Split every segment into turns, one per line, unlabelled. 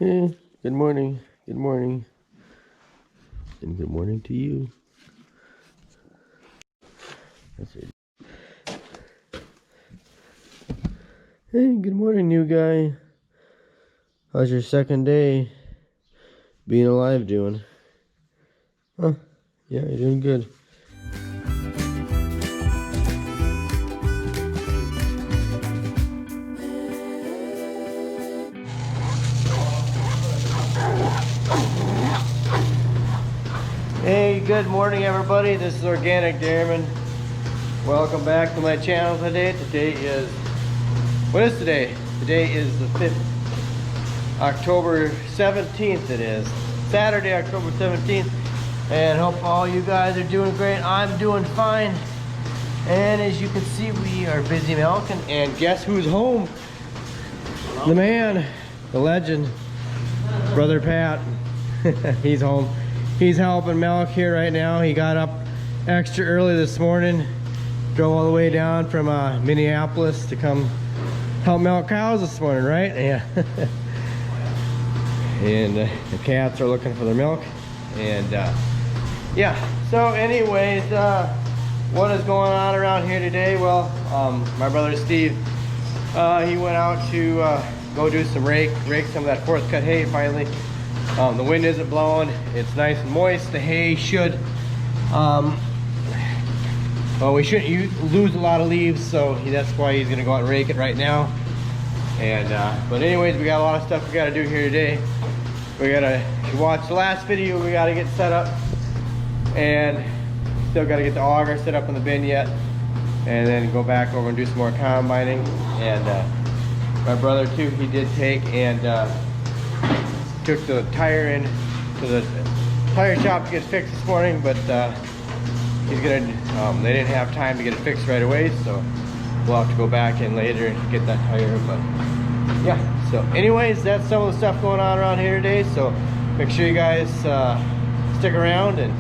Hey, good morning. Good morning. And good morning to you. That's it. Hey, good morning, new guy. How's your second day being alive doing? Huh? Yeah, you're doing good. Hey, good morning, everybody. This is Organic Dairyman. Welcome back to my channel today. What is today? Today is the 5th, October 17th it is. Saturday, October 17th. And hope all you guys are doing great. I'm doing fine. And as you can see, we are busy milking. And guess who's home? The man, the legend, Brother Pat. He's home. He's helping milk here right now. He got up extra early this morning. Drove all the way down from Minneapolis to come help milk cows this morning, right? Yeah. And the cats are looking for their milk. And yeah, so anyways, what is going on around here today? Well, my brother Steve, he went out to go do some rake some of that fourth cut hay finally. The wind isn't blowing, it's nice and moist. The hay should, well, we shouldn't lose a lot of leaves, so that's why he's gonna go out and rake it right now. And but anyways, we got a lot of stuff we gotta do here today. We gotta, if you watch the last video, we gotta get set up, and still gotta get the auger set up in the bin yet, and then go back over and do some more combining. And my brother too, he did take and took the tire in to the tire shop to get fixed this morning, but he's gonna they didn't have time to get it fixed right away, so we'll have to go back in later and get that tire. But yeah, so anyways, that's some of the stuff going on around here today, so make sure you guys stick around and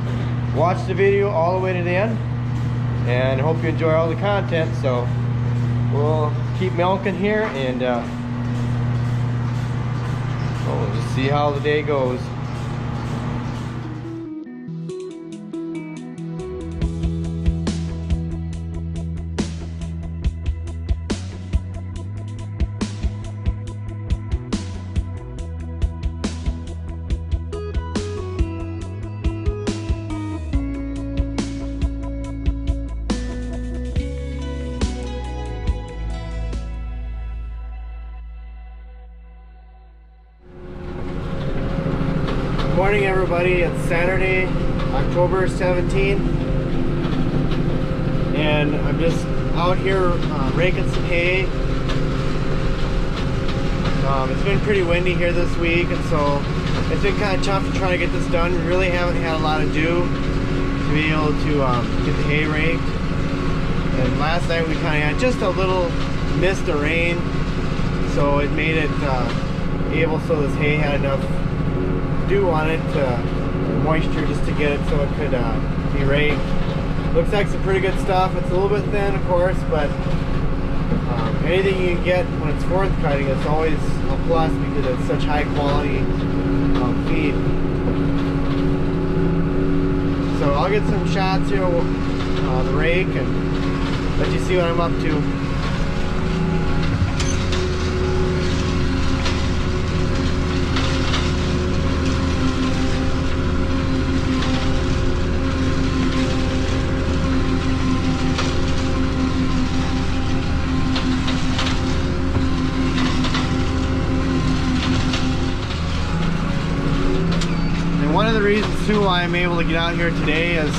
watch the video all the way to the end, and hope you enjoy all the content. So we'll keep milking here, and we'll just see how the day goes. Good morning, everybody. It's Saturday, October 17th, and I'm just out here raking some hay. It's been pretty windy here this week, and so it's been kind of tough to try to get this done. We really haven't had a lot of dew to be able to get the hay raked. And last night we kind of had just a little mist of rain, so it made it able so this hay had enough dew on it, moisture, just to get it so it could be raked. Looks like some pretty good stuff. It's a little bit thin, of course, but anything you can get when it's fourth cutting, it's always a plus because it's such high quality feed. So I'll get some shots here with the rake and let you see what I'm up to. One of the reasons too why I'm able to get out here today is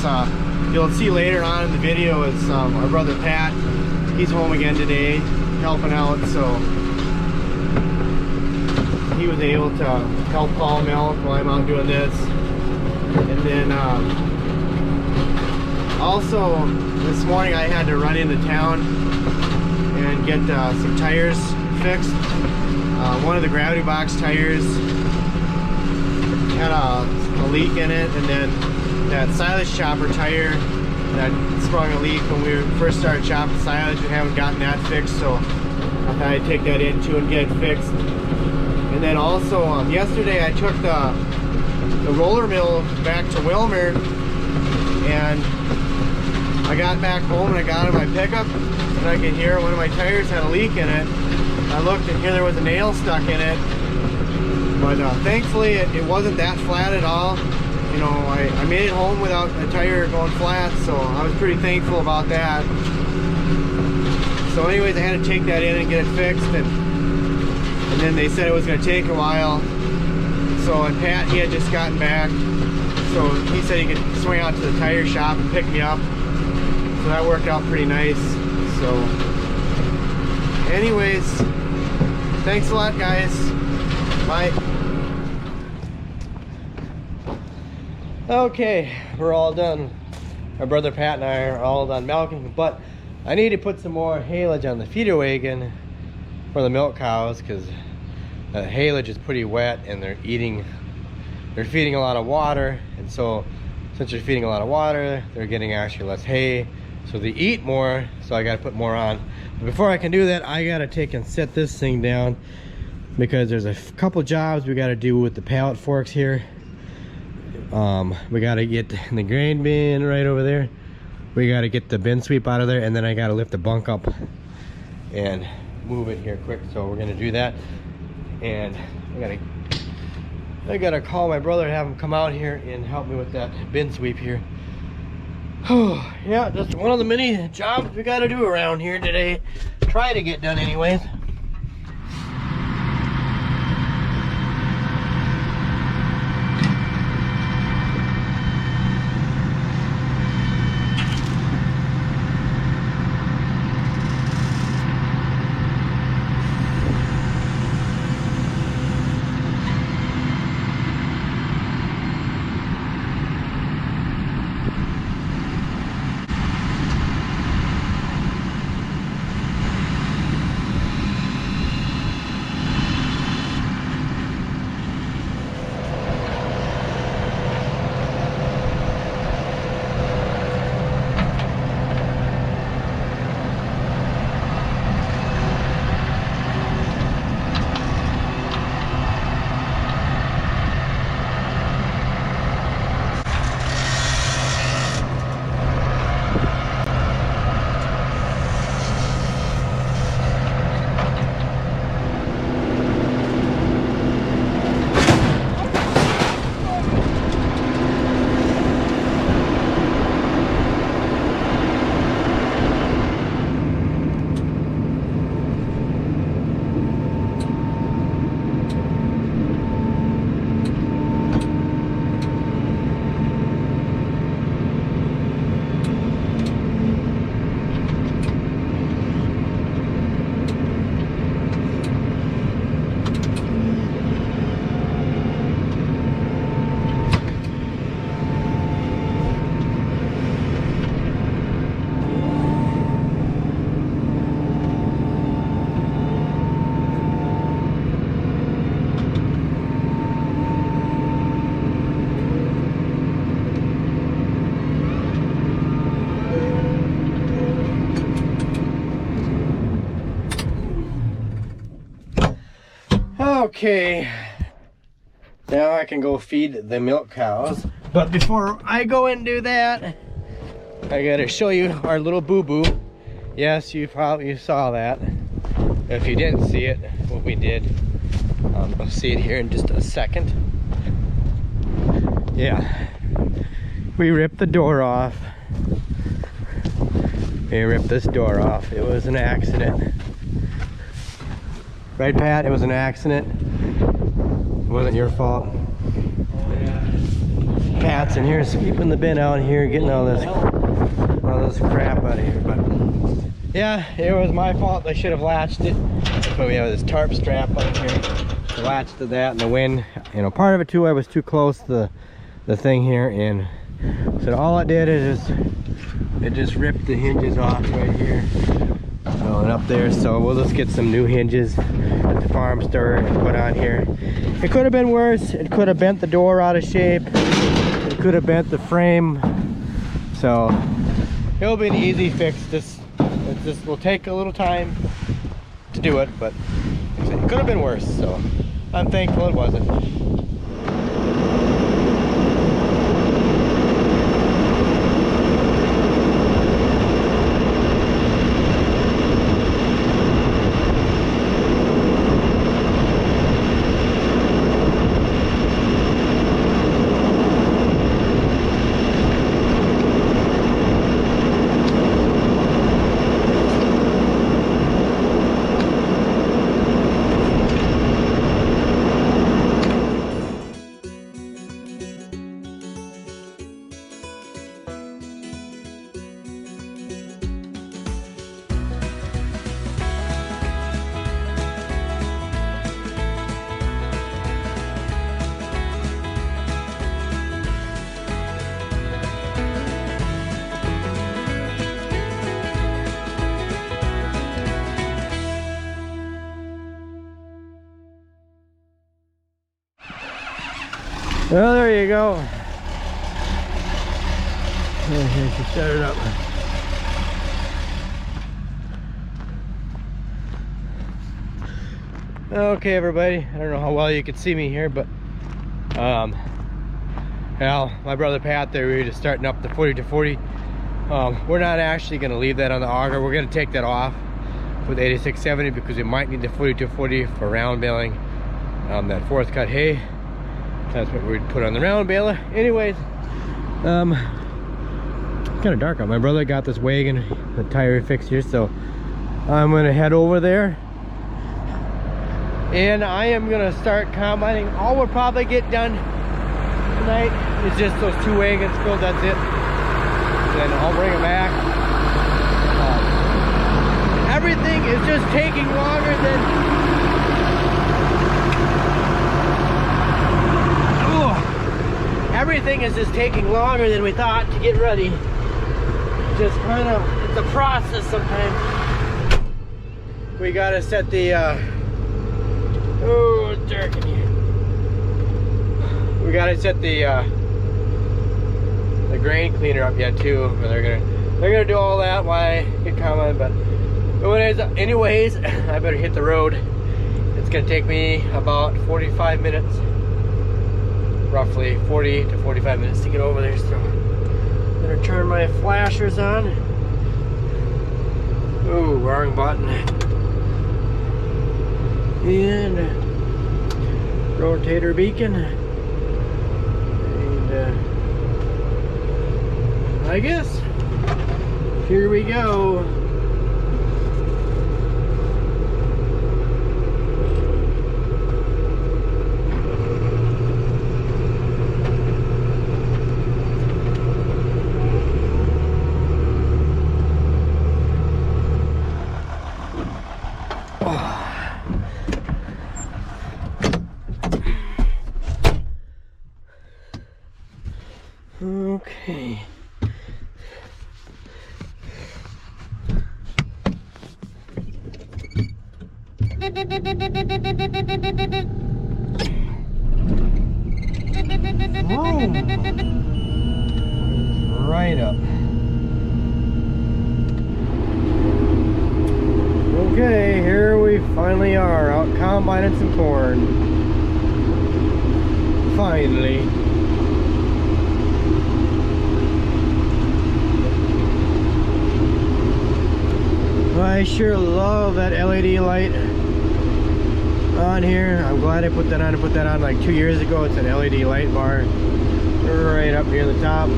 you'll see later on in the video is our brother Pat. He's home again today helping out, so he was able to help haul milk while I'm out doing this. And then also this morning I had to run into town and get some tires fixed. One of the gravity box tires had a leak in it, and then that silage chopper tire that sprung a leak when we first started chopping silage. We haven't gotten that fixed, so I thought I'd take that in too and get it fixed. And then also yesterday I took the roller mill back to Wilmer, and I got back home and I got in my pickup and I could hear one of my tires had a leak in it. I looked and here there was a nail stuck in it, but thankfully it wasn't that flat at all. You know, I made it home without the tire going flat, so I was pretty thankful about that. So anyways, I had to take that in and get it fixed, and then they said it was going to take a while. So, and Pat, he had just gotten back, so he said he could swing out to the tire shop and pick me up. So that worked out pretty nice. So anyways, thanks a lot, guys. Bye. Okay, we're all done. My brother Pat and I are all done milking, but I need to put some more haylage on the feeder wagon for the milk cows, because the haylage is pretty wet and they're feeding a lot of water, and so since they're feeding a lot of water, they're getting actually less hay, so they eat more, so I got to put more on. But before I can do that, I got to take and set this thing down, because there's a couple jobs we got to do with the pallet forks here. We got to get the grain bin right over there, we got to get the bin sweep out of there, and then I got to lift the bunk up and move it here quick. So we're gonna do that, and I gotta call my brother and have him come out here and help me with that bin sweep here. Oh yeah, just one of the many jobs we gotta do around here today. Try to get done anyways. Okay, now I can go feed the milk cows. But before I go and do that, I gotta show you our little boo-boo. Yes, you probably saw that. If you didn't see it, what we did, I'll see it here in just a second. Yeah, we ripped the door off. We ripped this door off. It was an accident. Right, Pat? It was an accident. It wasn't your fault. Pat's in here sweeping the bin out here, getting all this crap out of here. But yeah, it was my fault. I should have latched it. But we have this tarp strap up here. Latched to that, and the wind. You know, part of it too, I was too close to the thing here, and so all it did is it just ripped the hinges off right here. And up there, so we'll just get some new hinges at the farm store and put on here. It could have been worse. It could have bent the door out of shape. It could have bent the frame. So it'll be an easy fix. This will take a little time to do it, but it could have been worse. So I'm thankful it wasn't. Well, there you go. Here, she set it up. Okay, everybody. I don't know how well you can see me here, but well, my brother Pat there, we were just starting up the 40 to 40. We're not actually going to leave that on the auger. We're going to take that off with 8670 because we might need the 40 to 40 for round baling that fourth cut hay. That's what we'd put on the round baler. Anyways, kind of dark out. My brother got this wagon, the tire fixed here, so I'm gonna head over there and I am gonna start combining. All we'll probably get done tonight is just those 2 wagons filled. That's it. Then I'll bring it back. Everything is just taking longer than everything is just taking longer than we thought to get ready. Just kind of, it's a process sometimes. We gotta set the oh, it's dark in here. We gotta set the grain cleaner up yet too. They're gonna do all that while I get coming. But anyways, I better hit the road. It's gonna take me about 45 minutes. Roughly 40 to 45 minutes to get over there, so I'm gonna turn my flashers on. Ooh, wrong button. And rotator beacon. And I guess here we go. Okay. Whoa. Right up. Okay, here we finally are, out combining some corn. Finally. I sure love that LED light on here. I'm glad I put that on. I put that on like 2 years ago. It's an LED light bar right up near the top.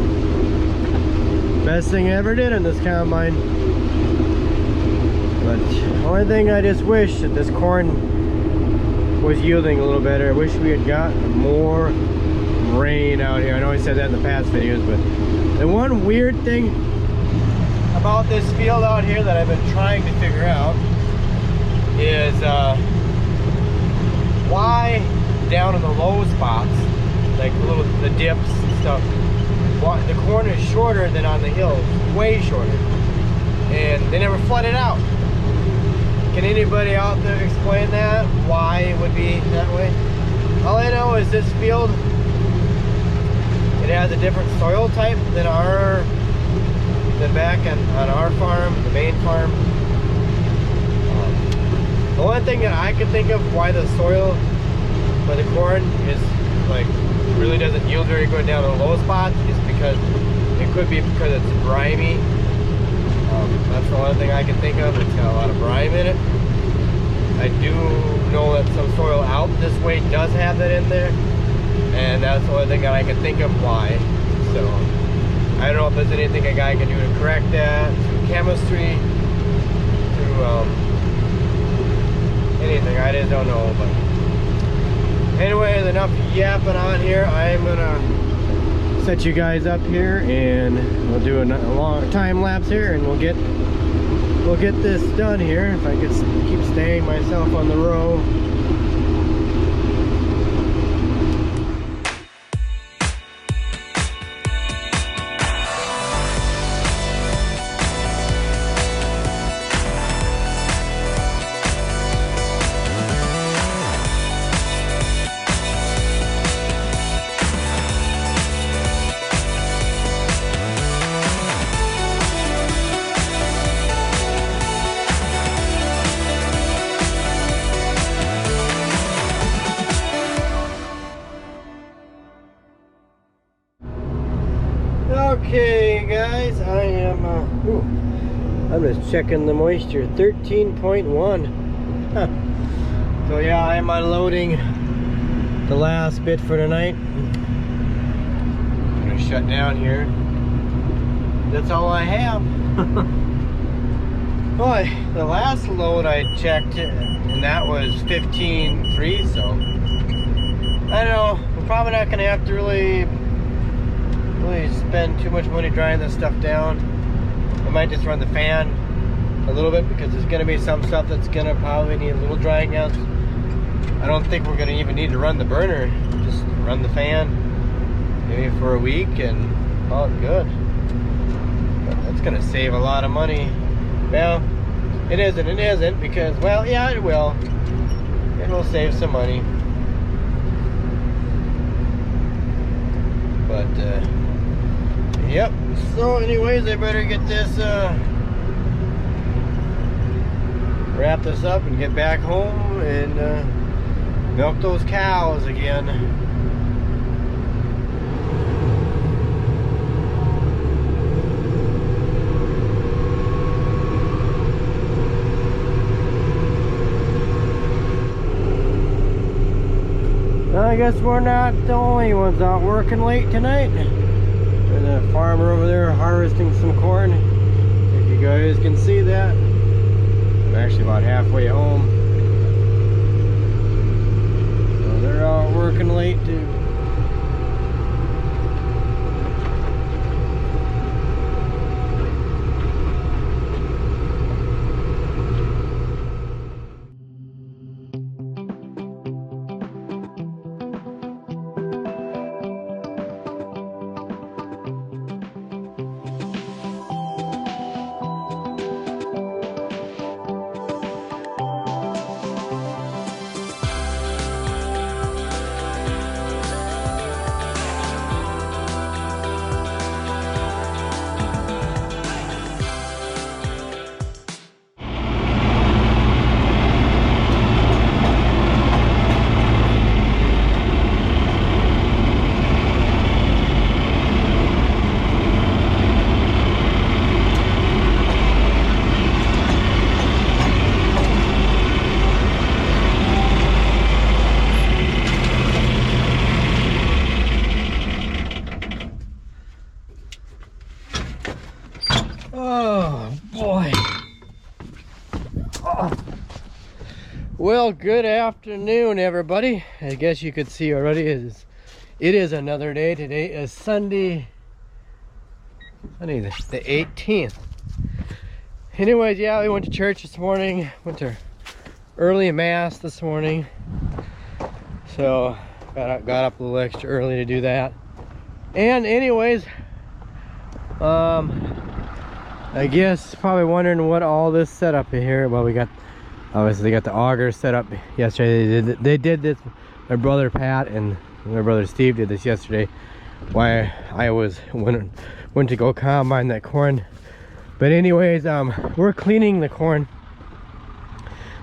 Best thing I ever did in this combine. But the only thing I just wish that this corn was yielding a little better. I wish we had gotten more rain out here. I know I said that in the past videos, but the one weird thing about this field out here that I've been trying to figure out is why down in the low spots, like the dips and stuff, the corn is shorter than on the hills, way shorter, and they never flood it out. Can anybody out there explain that? Why it would be that way? All I know is this field, it has a different soil type than back on our farm, the main farm. The only thing that I can think of why the soil but the corn is like really doesn't yield very good down in the low spots, is because it could be because it's briny. That's the only thing I can think of. It's got a lot of brine in it. I do know that some soil out this way does have that in there, and that's the only thing that I can think of why. So I don't know if there's anything a guy can do to correct that, through chemistry, through anything. I just don't know. But anyways, enough yapping on here. I'm gonna set you guys up here, and we'll do a long time lapse here, and we'll get this done here. If I could keep staying myself on the row. Okay guys, I'm just checking the moisture, 13.1. So yeah, I'm unloading the last bit for tonight. I'm gonna shut down here. That's all I have. Boy, the last load I checked, and that was 15.3, so I don't know, we're probably not gonna have to really spend too much money drying this stuff down. I might just run the fan a little bit, because there's going to be some stuff that's going to probably need a little drying down. I don't think we're going to even need to run the burner. Just run the fan maybe for a week and call it good. But that's going to save a lot of money. Well, it isn't, because, well, yeah, it will. It will save some money. But yep, so anyways, I better get this wrap this up and get back home and milk those cows again. I guess we're not the only ones out working late tonight. There's a farmer over there harvesting some corn. If you guys can see that. I'm actually about halfway home. So they're out working late too. Oh boy. Oh. Well, good afternoon everybody. I guess you could see already it is another day. Today is Sunday the 18th. Anyways, yeah, we went to church this morning. Went to early mass this morning. So got up a little extra early to do that. And anyways, I guess probably wondering what all this setup in here. Well, we got obviously got the auger set up yesterday. They did this. My brother Pat and my brother Steve did this yesterday. Why I went to go combine that corn. But anyways, we're cleaning the corn.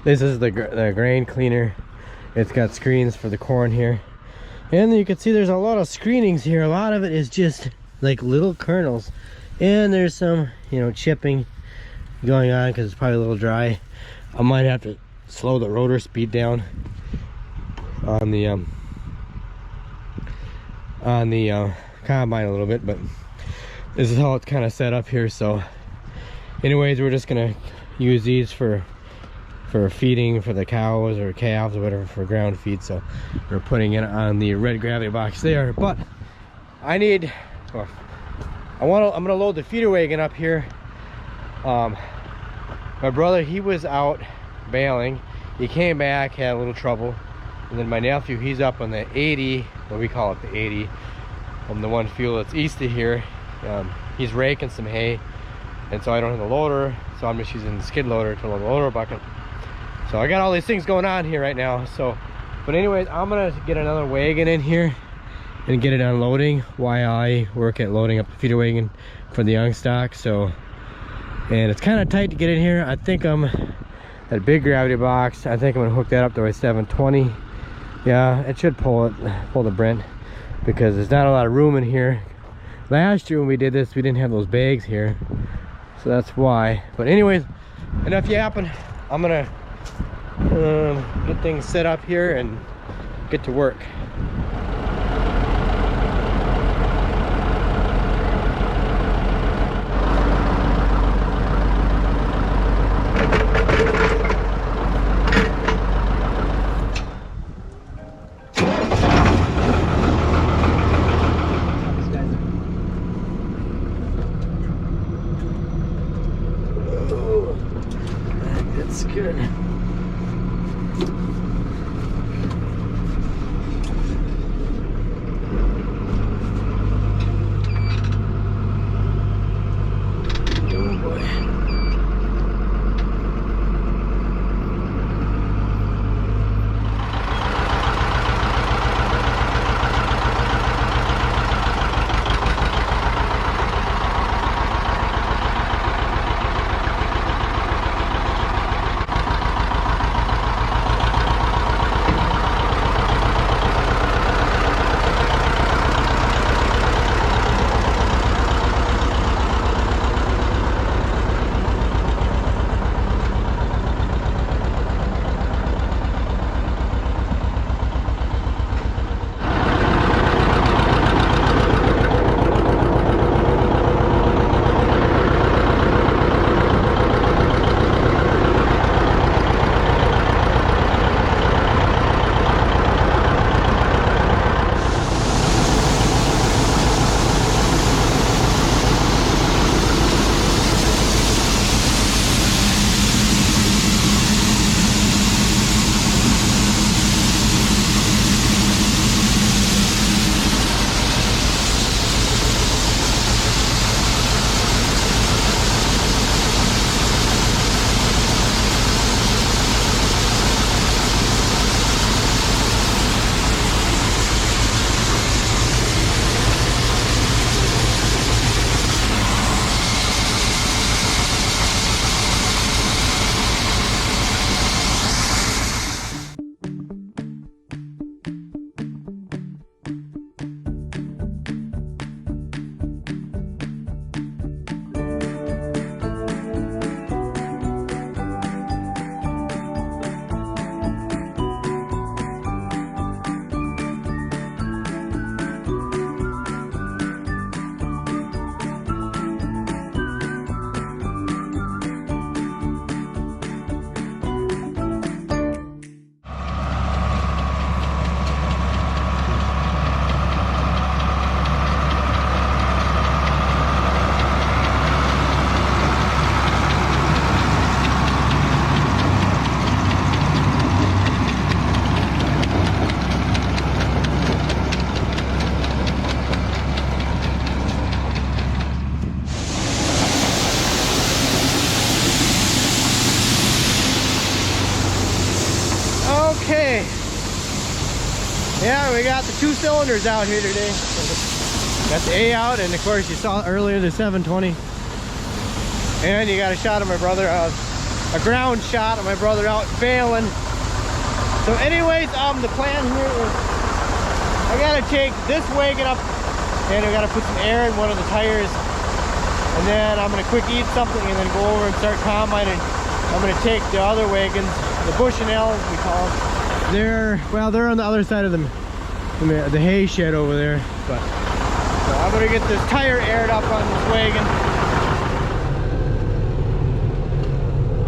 This is the grain cleaner. It's got screens for the corn here. And you can see there's a lot of screenings here. A lot of it is just like little kernels. And there's some, you know, chipping going on because it's probably a little dry. I might have to slow the rotor speed down on the combine a little bit, but this is how it's kind of set up here. So anyways, we're just gonna use these for feeding for the cows or calves or whatever, for ground feed. So we're putting it on the red gravity box there. But I need, well, I'm gonna load the feeder wagon up here. My brother, he was out baling. He came back, had a little trouble, and then my nephew, he's up on the 80, what we call it, the 80, the one field that's east of here. He's raking some hay, and so I don't have the loader, so I'm just using the skid loader to load the loader bucket. So I got all these things going on here right now. So, but anyways, I'm gonna get another wagon in here and get it unloading while I work at loading up the feeder wagon for the young stock. So, and it's kind of tight to get in here. I think that big gravity box, I think I'm gonna hook that up to a 720. Yeah, it should pull the Brent, because there's not a lot of room in here. Last year when we did this, we didn't have those bags here, so that's why. But anyways, enough yapping. I'm gonna get things set up here and get to work. That's good. Oh boy. Okay. Yeah, we got the 2 cylinders out here today. Got the A out, and of course you saw earlier the 720. And you got a shot of my brother, a ground shot of my brother out baling. So anyways, the plan here is I gotta take this wagon up and I gotta put some air in one of the tires, and then I'm gonna quick eat something and then go over and start combining. I'm gonna take the other wagons, the Bushnell as we call them. They're on the other side of the hay shed over there. But so I'm gonna get this tire aired up on this wagon.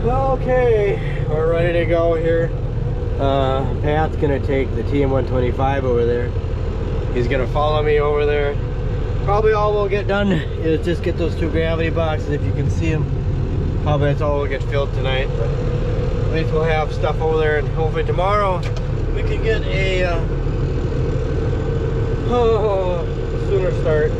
Okay, we're ready to go here. Pat's gonna take the TM125 over there. He's gonna follow me over there. Probably all we'll get done is just get those 2 gravity boxes, if you can see them. Probably that's all we'll get filled tonight, but at least we'll have stuff over there, and hopefully tomorrow we can get a sooner start.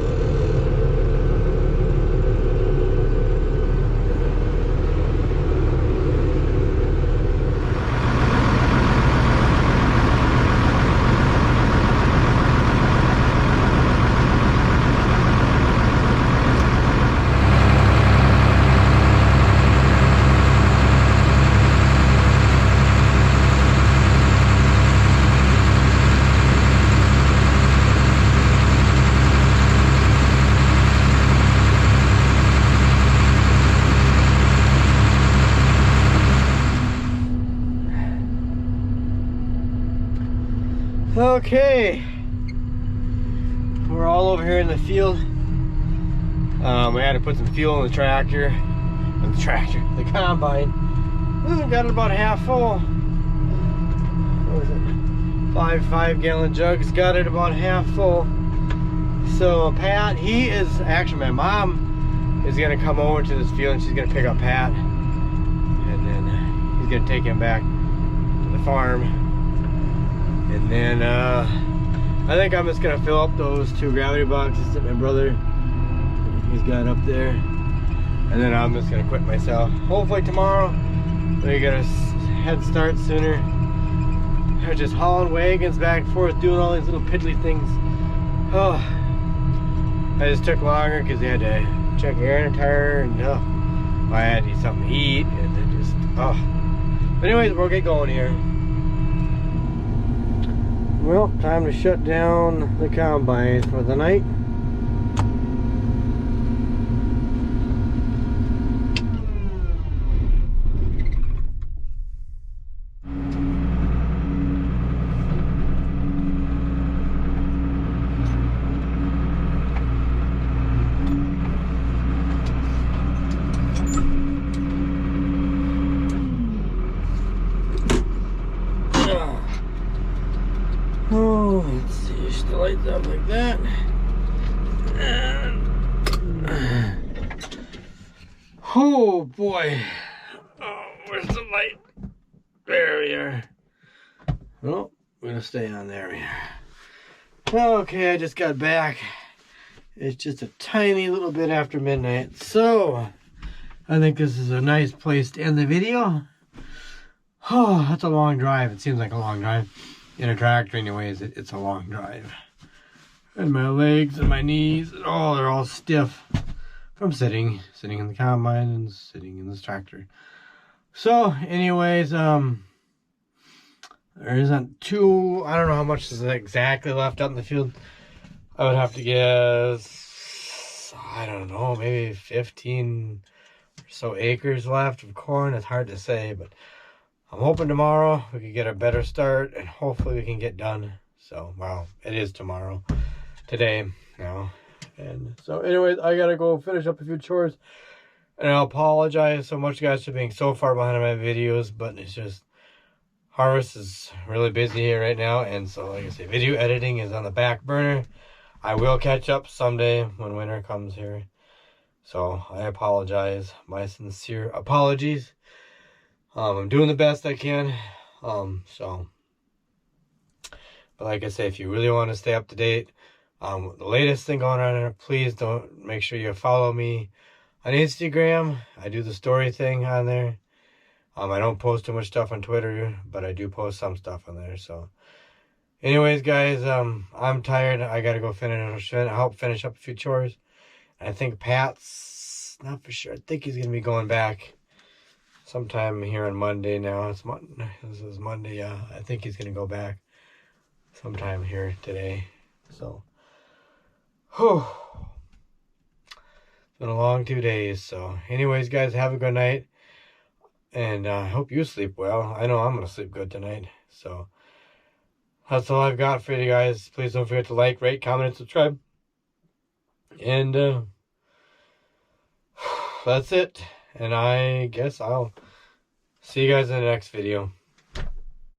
Okay, we're all over here in the field. We had to put some fuel in the tractor, the combine. Got it about half full. What was it? 5 gallon jugs, got it about half full. So Pat, actually my mom is gonna come over to this field and she's gonna pick up Pat, and then he's gonna take him back to the farm. And then I think I'm just gonna fill up those 2 gravity boxes that my brother he's got up there, and then I'm just gonna quit myself. Hopefully tomorrow we get a head start sooner. They're just hauling wagons back and forth, doing all these little piddly things. Oh, I just took longer because they had to check air in the tire, and I had to eat something to eat, and then just But anyways, we'll get going here. Well, time to shut down the combine for the night. Oh, let's see, just the lights up like that. Oh boy. Oh, where's the light? There we are. Well, we're gonna stay on there. We are. Okay, I just got back. It's just a tiny little bit after midnight. So, I think this is a nice place to end the video. Oh, that's a long drive. It seems like a long drive. In a tractor anyways, it's a long drive. And my legs and my knees, oh, they're all stiff from sitting in the combine and sitting in this tractor. So anyways, there isn't I don't know how much is exactly left out in the field. I would have to guess, I don't know, maybe 15 or so acres left of corn. It's hard to say, but I'm hoping tomorrow we can get a better start and hopefully we can get done. So, well, it is tomorrow, today now. And so anyways, I gotta go finish up a few chores, and I apologize so much, guys, for being so far behind on my videos, but it's just harvest is really busy here right now, and so like I say, video editing is on the back burner. I will catch up someday when winter comes here. So I apologize, my sincere apologies. I'm doing the best I can. But like I say, if you really want to stay up to date, the latest thing going on here, please make sure you follow me on Instagram. I do the story thing on there. I don't post too much stuff on Twitter, but I do post some stuff on there. So anyways, guys, I'm tired. I gotta go help finish up a few chores. And I think Pat's not for sure. I think he's gonna be going back sometime here on Monday now. This is Monday, yeah. I think he's gonna go back sometime here today. So, whew. It's been a long 2 days. So, anyways, guys, have a good night. And I hope you sleep well. I know I'm gonna sleep good tonight. So, that's all I've got for you guys. Please don't forget to like, rate, comment, and subscribe. And that's it. And I guess I'll see you guys in the next video.